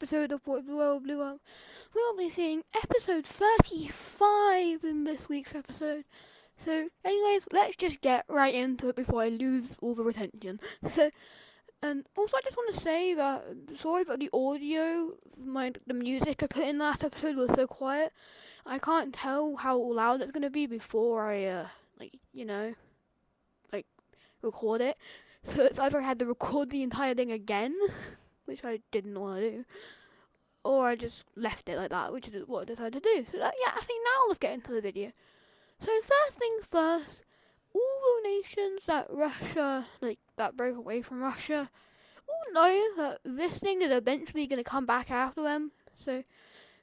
episode of What the World Blew Up. We'll be seeing episode 35 in this week's episode. So, anyways, let's just get right into it before I lose all the retention. And also I just want to say that sorry about the audio. The music I put in last episode was so quiet. I can't tell how loud it's gonna be before I like record it. So it's either I had to record the entire thing again, which I didn't want to do, or I just left it like that, which is what I decided to do. So I think now let's get into the video. So first things first, all the nations that broke away from Russia all know that this thing is eventually going to come back after them. So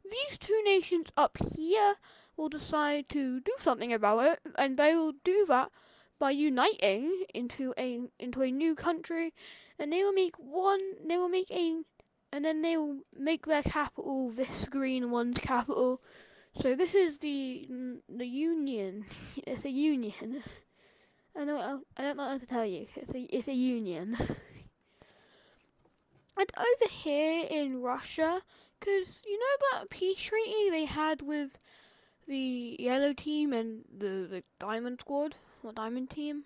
these two nations up here will decide to do something about it, and they will do that by uniting into a new country, and they will make one. They will make a, and then they will make their capital this green one's capital. So this is the union. It's a union. I don't know how to tell you. It's a union. And over here in Russia, because you know that peace treaty they had with the yellow team and the diamond squad or diamond team?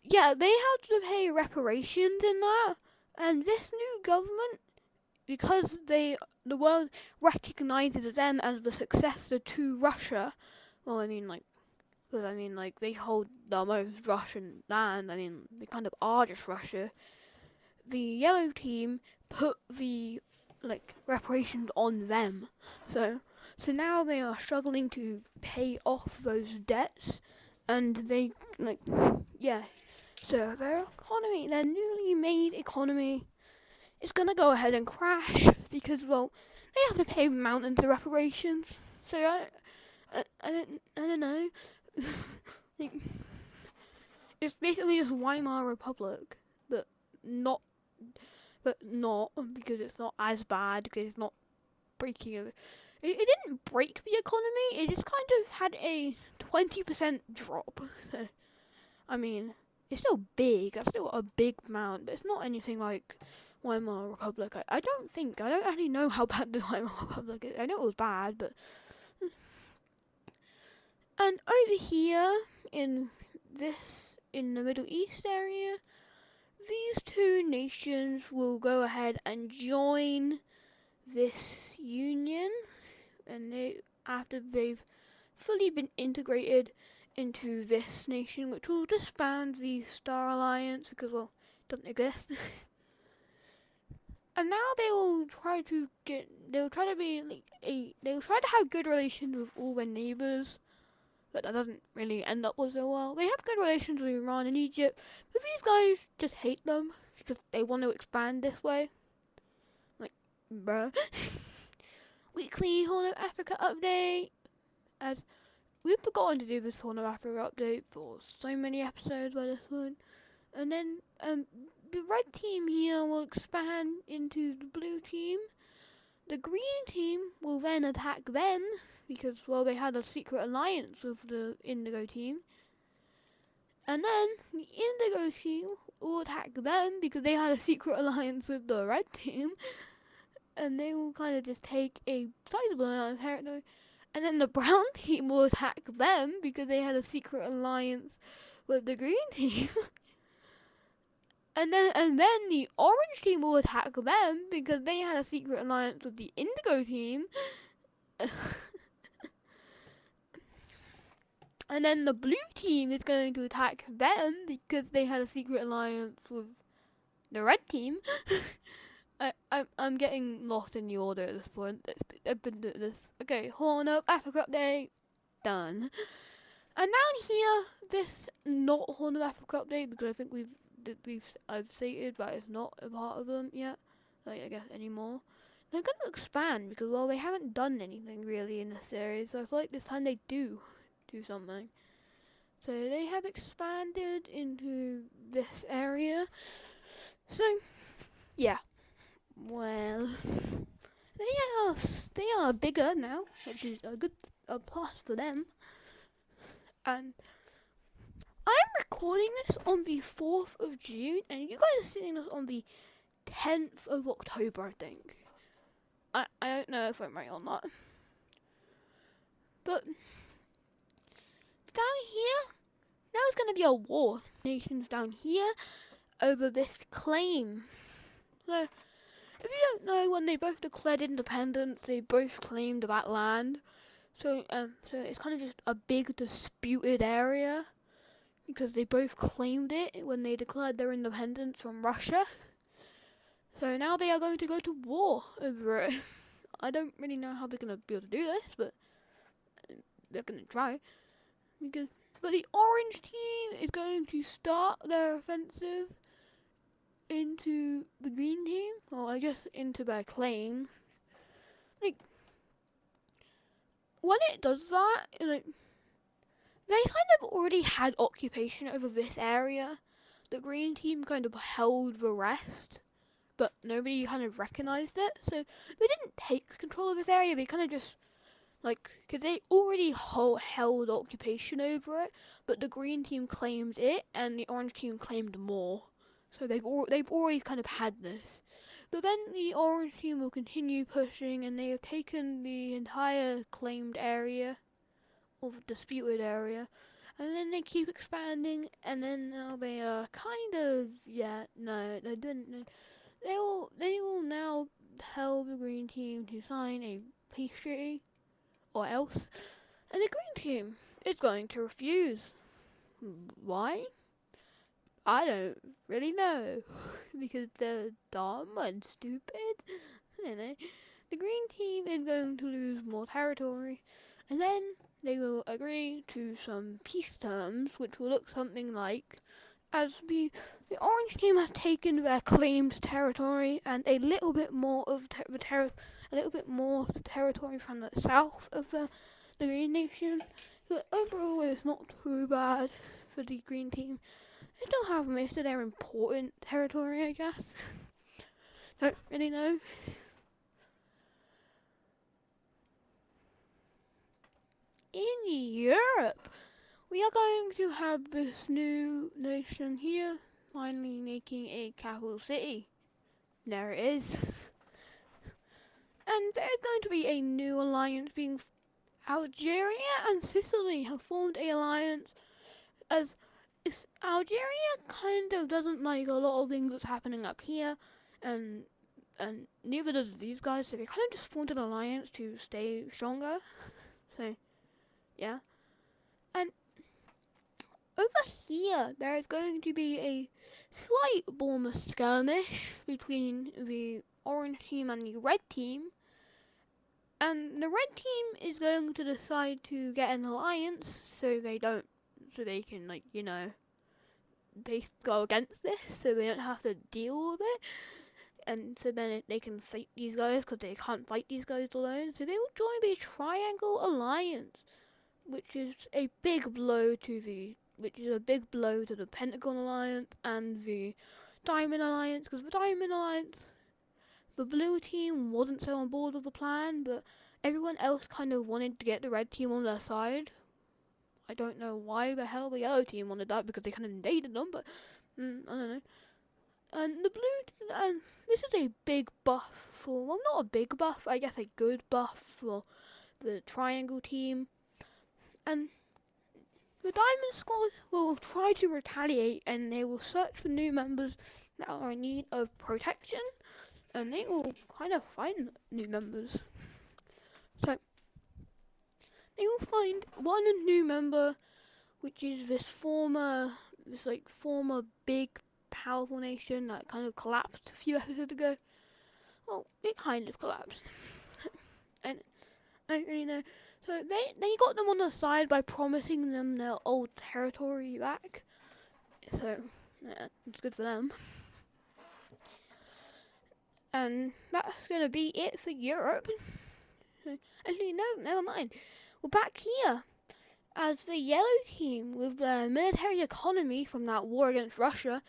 Yeah, they had to pay reparations in that. And this new government, because the world recognizes them as the successor to Russia. Well, because they hold the most Russian land. I mean, they kind of are just Russia. The yellow team put the reparations on them. So now they are struggling to pay off those debts, and they yeah. So their economy, their newly made economy, is gonna go ahead and crash because they have to pay mountains of reparations. So I don't know. like, it's basically just Weimar Republic, but not not because it's not as bad because it's not breaking it. It didn't break the economy. It just kind of had a 20% drop. So, I mean, it's still big. That's still a big amount, but it's not anything like Weimar Republic. I don't think. I don't actually know how bad the Weimar Republic is. I know it was bad, but. And over here in this, in the Middle East area, these two nations will go ahead and join this union, and after they've fully been integrated into this nation, which will disband the Star Alliance because it doesn't exist. And now they'll try to have good relations with all their neighbours, but that doesn't really end up so well. They have good relations with Iran and Egypt, but these guys just hate them because they want to expand this way. Bruh. Weekly Horn of Africa update. As we've forgotten to do this Horn of Africa update for so many episodes by this point. And then the red team here will expand into the blue team. The green team will then attack them because they had a secret alliance with the indigo team. And then the indigo team will attack them because they had a secret alliance with the red team. And they will kind of just take a sizable amount of territory. And then the brown team will attack them because they had a secret alliance with the green team. and then the orange team will attack them because they had a secret alliance with the indigo team. And then the blue team is going to attack them because they had a secret alliance with the red team. I'm getting lost in the order at this point. I've been doing this. Okay, Horn of Africa update. Done. And down here, this not Horn of Africa update because I think I've stated that it's not a part of them yet. I guess anymore. They're gonna expand because they haven't done anything really in this series. So I feel like this time they do something. So they have expanded into this area. So yeah. Well, they are bigger now, which is a plus for them. And I'm recording this on the 4th of June, and you guys are seeing this on the 10th of October, I think. don't know if I'm right or not. But down here, now it's going to be a war. Nations down here over this claim. So, if you don't know, when they both declared independence, they both claimed that land. So it's kind of just a big disputed area because they both claimed it when they declared their independence from Russia. So now they are going to go to war over it. I don't really know how they're going to be able to do this, but they're going to try. But the orange team is going to start their offensive into the green team, or I guess into their claim. Like, when it does that, like, they kind of already had occupation over this area. The green team kind of held the rest, but nobody kind of recognized it. So they didn't take control of this area. They kind of just, like, because they already held occupation over it, but the green team claimed it, and the orange team claimed more. So they've always kind of had this. But then the orange team will continue pushing, and they have taken the entire claimed area, or disputed area, and then they keep expanding, and then now they are kind of, no, they didn't. They will now tell the green team to sign a peace treaty, or else, and the green team is going to refuse. Why? I don't really know, because they're dumb and stupid. I don't know. The green team is going to lose more territory, and then they will agree to some peace terms, which will look something like, as the orange team has taken their claimed territory and a little bit more of territory from the south of the green nation. But overall, it's not too bad for the green team. They still have most of their important territory, I guess. Don't really know. In Europe, we are going to have this new nation here finally making a capital city. There it is. And there's going to be a new alliance being Algeria and Sicily have formed a alliance, as Algeria kind of doesn't like a lot of things that's happening up here, and neither does these guys, so they kind of just formed an alliance to stay stronger. So, yeah. And over here, there is going to be a slight form of skirmish between the orange team and the red team. And the red team is going to decide to get an alliance so they can, like, they go against this so they don't have to deal with it. And so then they can fight these guys because they can't fight these guys alone. So they will join the Triangle Alliance, which is a big blow to the Pentagon Alliance and the Diamond Alliance, because the Diamond Alliance, the blue team wasn't so on board with the plan, but everyone else kind of wanted to get the red team on their side. I don't know why the hell the yellow team wanted that, because they kind of invaded them, but I don't know. And this is a big buff for, well, not a big buff, I guess a good buff for the Triangle team. And the Diamond Squad will try to retaliate, and they will search for new members that are in need of protection, and they will kind of find new members. So, they will find one new member, which is this former big, powerful nation that kind of collapsed a few episodes ago. Well, it kind of collapsed. And I don't really know. So they got them on the side by promising them their old territory back. So, yeah, it's good for them. And that's going to be it for Europe. Actually, no, never mind. We're back here. As the yellow team, with their military economy from that war against Russia,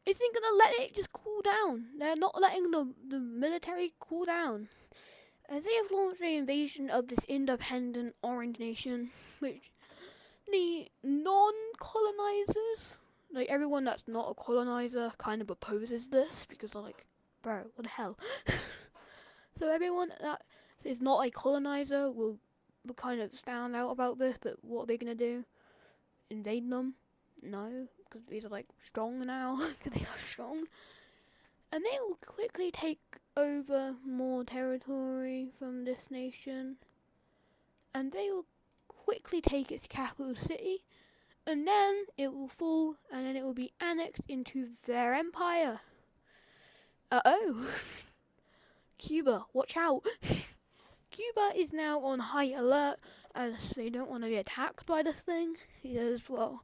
isn't going to let it just cool down. They're not letting the military cool down. As they have launched the invasion of this independent orange nation, which the non-colonizers, like everyone that's not a colonizer, kind of opposes this, because they're like, bro, what the hell? So It's not like colonizer will kind of stand out about this, but what are they gonna do? Invade them? No, because these are like strong now. Because they are strong, and they will quickly take over more territory from this nation, and they will quickly take its capital city, and then it will fall, and then it will be annexed into their empire. Uh-oh. Cuba, watch out. Cuba is now on high alert as they don't want to be attacked by this thing, because, well,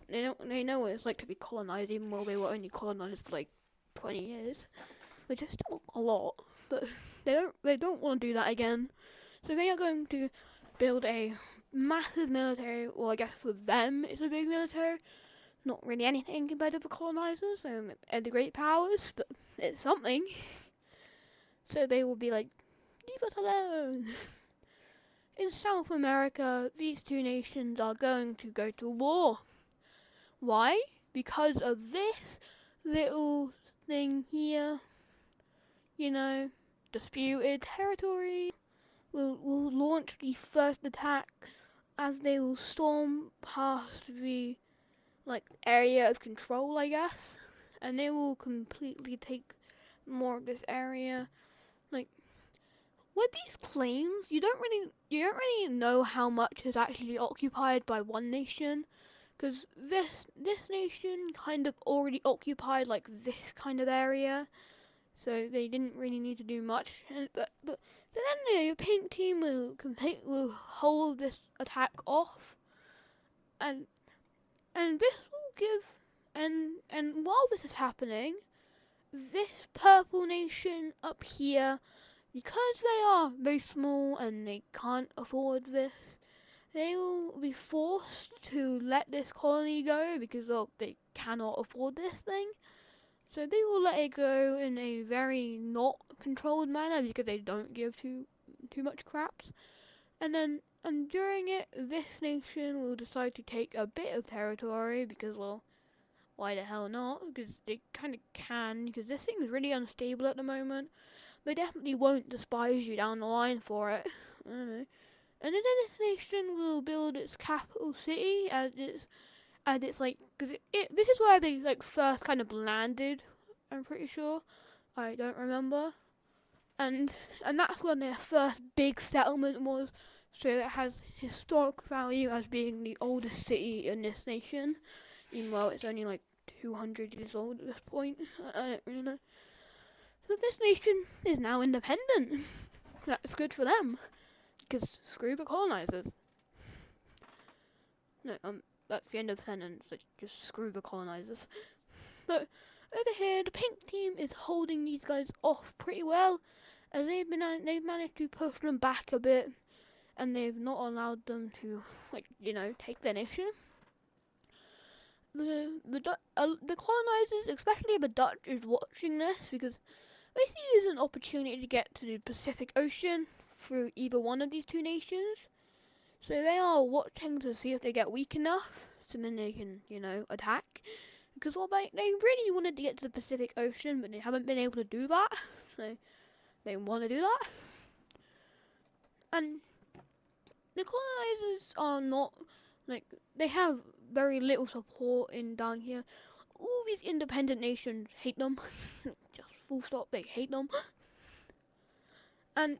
they know what it's like to be colonized, even though they were only colonized for like 20 years, which is still a lot, but they don't want to do that again. So they are going to build a massive military. Well, I guess for them it's a big military, not really anything compared to the colonizers and the great powers, but it's something. So they will be like, leave us alone. In South America, these two nations are going to go to war. Why? Because of this little thing here. Disputed territory. Will launch the first attack as they will storm past the area of control, I guess, and they will completely take more of this area. With these claims, you don't really know how much is actually occupied by one nation, because this nation kind of already occupied this kind of area, so they didn't really need to do much. But then the pink team will hold this attack off, and this will give and while this is happening, this purple nation up here, because they are very small and they can't afford this, they will be forced to let this colony go because they cannot afford this thing. So they will let it go in a very not controlled manner because they don't give too much craps. And during it, this nation will decide to take a bit of territory because, well, why the hell not? Because they kind of can, because this thing is really unstable at the moment. They definitely won't despise you down the line for it. I don't know. And then this nation will build its capital city as it's because this is where they first kind of landed. I'm pretty sure. I don't remember. And that's when their first big settlement was. So it has historic value as being the oldest city in this nation, even though it's only 200 years old at this point. I don't really know. So this nation is now independent. That's good for them, because screw the colonizers. No, that's the end of the sentence. Just screw the colonizers. But over here, the pink team is holding these guys off pretty well, as they've managed to push them back a bit, and they've not allowed them to take their nation. The colonizers, especially the Dutch, is watching this because they see it as an opportunity to get to the Pacific Ocean through either one of these two nations. So they are watching to see if they get weak enough, so then they can, attack. Because they really wanted to get to the Pacific Ocean, but they haven't been able to do that. So they want to do that. And the colonizers are not, they have very little support in down here. All these independent nations hate them. Just full stop, they hate them. And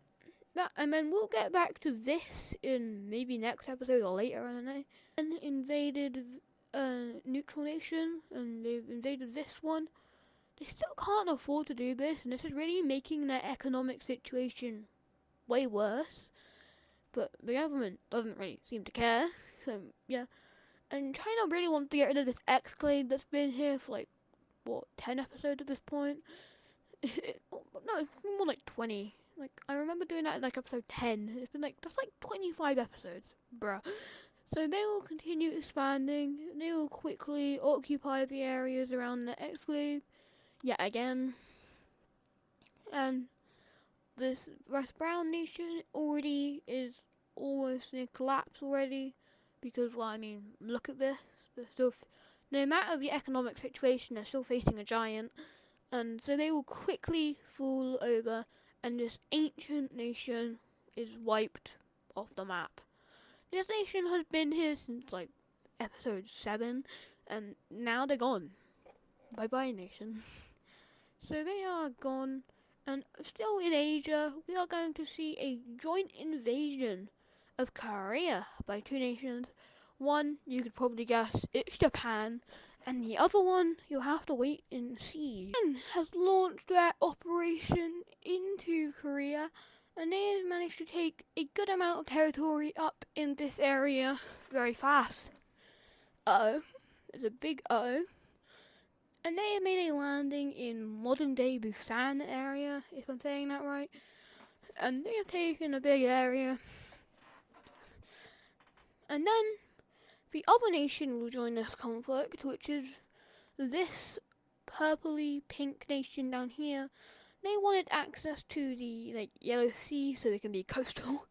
then we'll get back to this in maybe next episode or later, I don't know. And invaded a neutral nation, and they've invaded this one. They still can't afford to do this, and this is really making their economic situation way worse. But the government doesn't really seem to care. So yeah. And China really wants to get rid of this exclave that's been here for 10 episodes at this point? No, it's more like 20. I remember doing that in episode 10. It's been that's 25 episodes, bruh. So they will continue expanding. They will quickly occupy the areas around the exclave yet again. And this West Brown nation already is almost near collapse already. Because, look at this. They're still no matter the economic situation, they're still facing a giant. And so they will quickly fall over and this ancient nation is wiped off the map. This nation has been here since like episode 7, and now they're gone. Bye bye, nation. So they are gone, and still in Asia, we are going to see a joint invasion of Korea by two nations. One, you could probably guess, it's Japan, and the other one, you'll have to wait and see. Japan has launched their operation into Korea, and they have managed to take a good amount of territory up in this area very fast. Uh-oh. There's a big uh-oh. And they have made a landing in modern-day Busan area, if I'm saying that right. And they have taken a big area. And then the other nation will join this conflict, which is this purpley pink nation down here. They wanted access to the Yellow Sea so they can be coastal.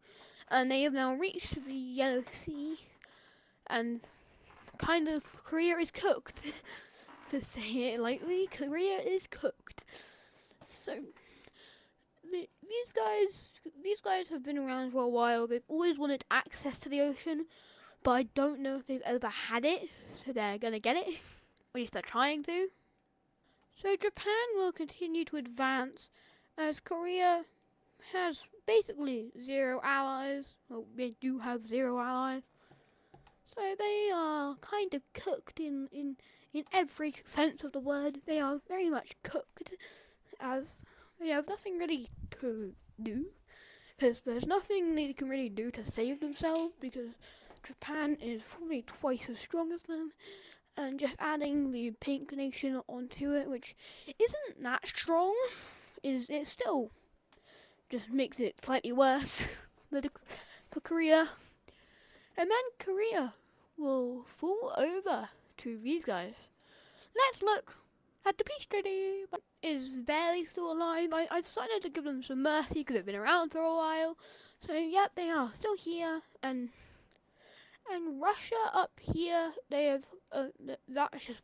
And they have now reached the Yellow Sea. And kind of Korea is cooked. To say it lightly, Korea is cooked. So these guys have been around for a while. They've always wanted access to the ocean, but I don't know if they've ever had it. So they're gonna get it. At least they're trying to. So Japan will continue to advance as Korea has basically 0 allies. Well, they do have 0 allies. So they are kind of cooked in every sense of the word. They are very much cooked, as they have nothing really to do, because there's nothing they can really do to save themselves, because Japan is probably twice as strong as them, and just adding the pink nation onto it, which isn't that strong, it still just makes it slightly worse for Korea. And then Korea will fall over to these guys. Let's look at the peace treaty. Is barely still alive. I decided to give them some mercy because they've been around for a while. So yep, they are still here. And Russia up here, they have that's just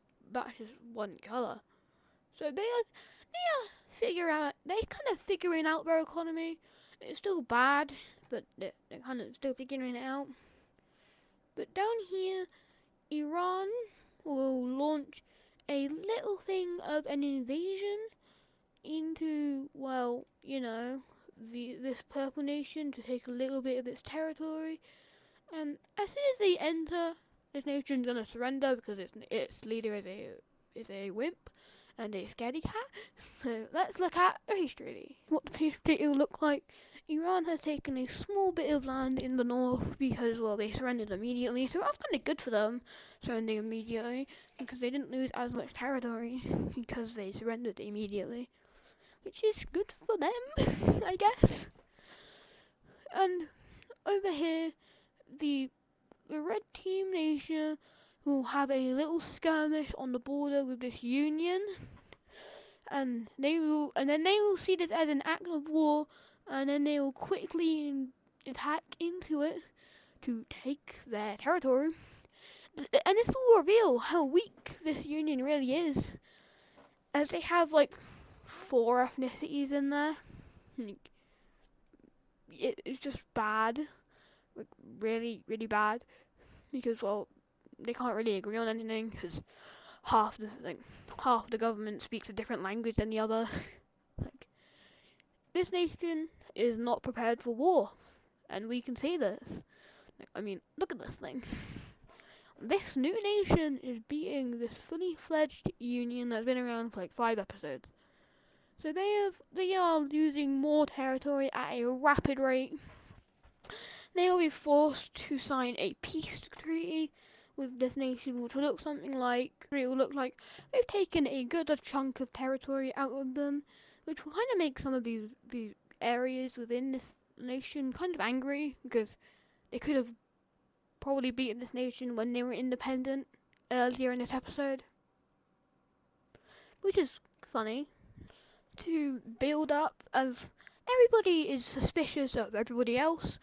one color. So they are kind of figuring out their economy. It's still bad, but they're kind of still figuring it out. But down here, Iran will launch a little thing of an invasion into, well, this purple nation to take a little bit of its territory. And as soon as they enter, this nation's gonna surrender because its leader is a wimp and a scaredy cat. So let's look at the peace treaty. What the peace treaty will look like. Iran has taken a small bit of land in the north because, well, they surrendered immediately, so that's kind of good for them, surrendering immediately, because they didn't lose as much territory because they surrendered immediately, which is good for them, I guess. And over here, the red team nation will have a little skirmish on the border with this union, and then they will see this as an act of war. And then they will quickly attack into it to take their territory. And this will reveal how weak this union really is, as they have 4 ethnicities in there. It's just bad, really, really bad, because, well, they can't really agree on anything, because half the government speaks a different language than the other. This nation is not prepared for war, and we can see this. I mean, look at this thing. This new nation is beating this fully fledged union that's been around for 5 episodes. So they are losing more territory at a rapid rate. They will be forced to sign a peace treaty with this nation, which will look something like, they've taken a good chunk of territory out of them, which will kind of make some of these areas within this nation kind of angry, because they could have probably beaten this nation when they were independent earlier in this episode. Which is funny to build up, as everybody is suspicious of everybody else.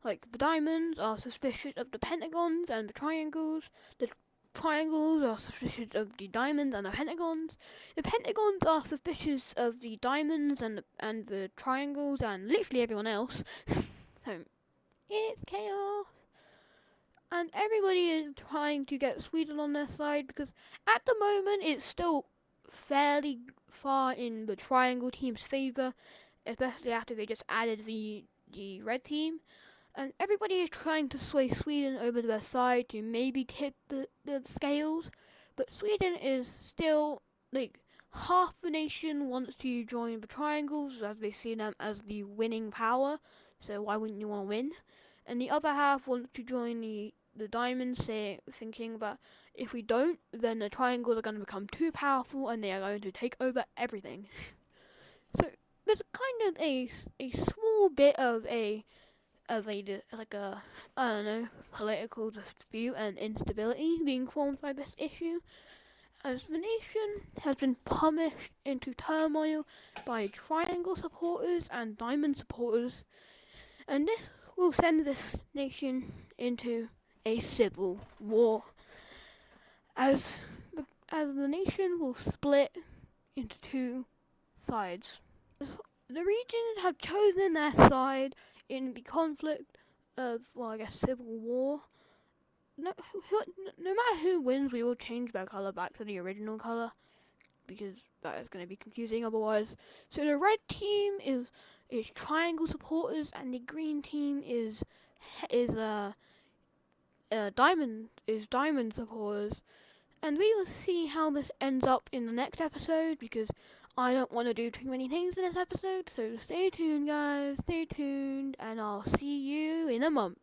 The diamonds are suspicious of the pentagons and the triangles. The triangles are suspicious of the diamonds and the pentagons. The pentagons are suspicious of the diamonds and the triangles and literally everyone else. So it's chaos. And everybody is trying to get Sweden on their side because at the moment it's still fairly far in the triangle team's favour, especially after they just added the red team. And everybody is trying to sway Sweden over to their side to maybe tip the scales, but Sweden is still like half the nation wants to join the triangles as they see them as the winning power, so why wouldn't you want to win? And the other half wants to join the diamonds, thinking that if we don't, then the triangles are going to become too powerful and they are going to take over everything. So there's kind of a small bit of a like a I don't know political dispute and instability being formed by this issue, as the nation has been punished into turmoil by triangle supporters and diamond supporters, and this will send this nation into a civil war, as the nation will split into two sides. The regions have chosen their side in the conflict of, well, I guess, civil war. No matter who wins, we will change their colour back to the original colour, because that is going to be confusing otherwise. So the red team is triangle supporters, and the green team is diamond supporters. And we will see how this ends up in the next episode, because I don't want to do too many things in this episode. So stay tuned, guys. Stay tuned, and I'll see you in a month.